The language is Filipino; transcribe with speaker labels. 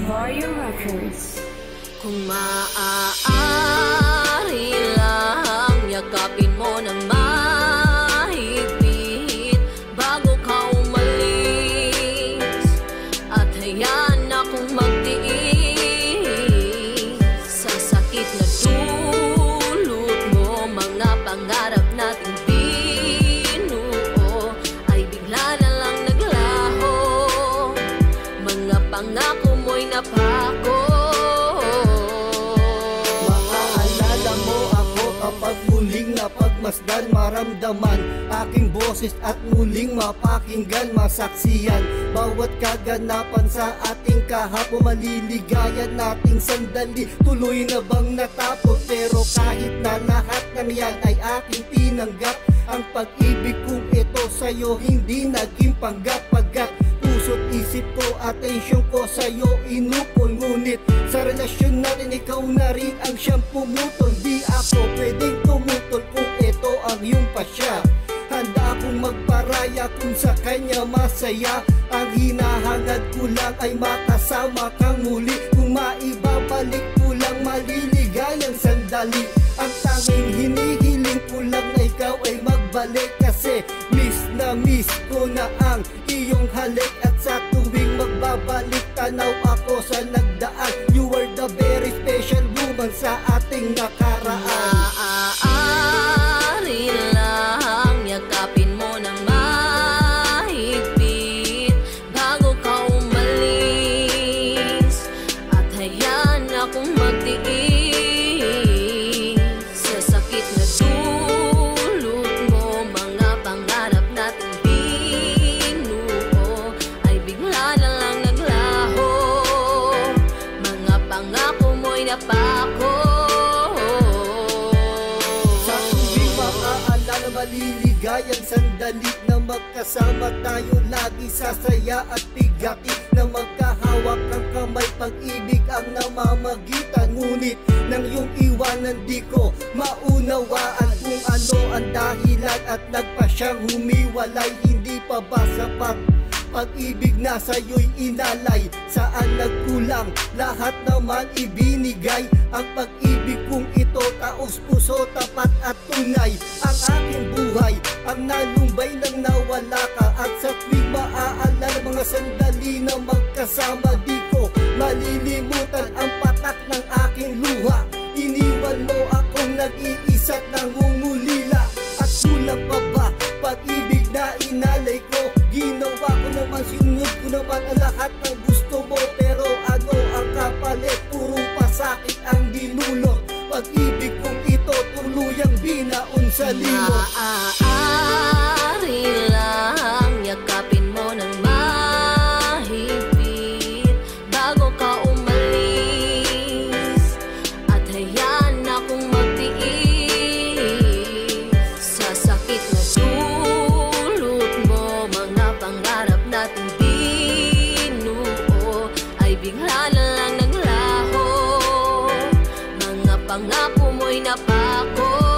Speaker 1: Warrior Records.
Speaker 2: Kung maaari lang, yakapin mo ng mahigpit bago ka umalis, at hayaan akong magtiis sa sakit na dulot mo. Mga pangarap nating binuo ay bigla na lang naglaho. Mga pangako mo'y napako.
Speaker 3: Kapag muling napagmasdan, maramdaman aking boses at muling mapakinggan, masaksiyan bawat kaganapan sa ating kahapon. Maliligayan nating sandali, tuloy na bang natapos? Pero kahit na lahat ng yan ay aking tinanggap, ang pag-ibig kong ito sa'yo hindi naging panggap. Pagkat puso't isip ko, atensyon ko sa'yo inupol. Ngunit sa relasyon natin, ikaw na rin ang siyang pumutol. Di ako pwedeng tumutol kung ito ang iyong pasya. Handa akong magparaya kung sa kanya masaya. Ang hinahangad ko lang ay makasama kang muli. Kung maibabalik ko lang maliligayang sandali, ang tanging hinihiling ko lang na ikaw ay magbalik. Kasi miss na miss ko na ang iyong halik. At sa tuwing magbabalik tanaw ako sa nagdaan, you were the very special woman sa ating nakaraan.
Speaker 2: Maaari lang, yakapin mo ng mahigpit bago ka umalis, at hayaan akong magtiis sa sakit na dulot mo. Mga pangarap nating binuo ay bigla na lang naglaho. Mga pangako mo'y napako.
Speaker 3: Maliligayang sandali na magkasama tayo, lagi sasaya at bigati na magkahawak ng kamay. Pag-ibig ang namamagitan, ngunit nang iyong iwanan di ko maunawaan kung ano ang dahilan at nagpasyang humiwalay. Hindi pa ba sapat pag-ibig na sa'yo'y inalay? Saan nagkulang? Lahat naman ibinigay. Ang pag-ibig kong ito, taos puso, tapat at tunay. Ang aking buhay, ang nalumbay nang nawala ka. At sa tuwing maaalala mga sandali na magkasama, di ko malilimutan ang patak ng aking luha. Iniwan mo akong nag-iisa't nangungulila. At kulang pa ba pag-ibig na inalay ko? Ginawa ko naman, sinunod ko naman ang lahat ng gusto mo. Pero ano ang kapalit? Puro pasakit ang dinulot. Pag-ibig kong ito, tuluyang binaon sa limot.
Speaker 2: Maaari lang, yakapin mo ng mahigpit bago ka umalis, at hayaan akong magtiis sa sakit na dulot mo. Mga pangarap nating binuo ay bigla na lang naglaho. Mga pangako mo'y napako.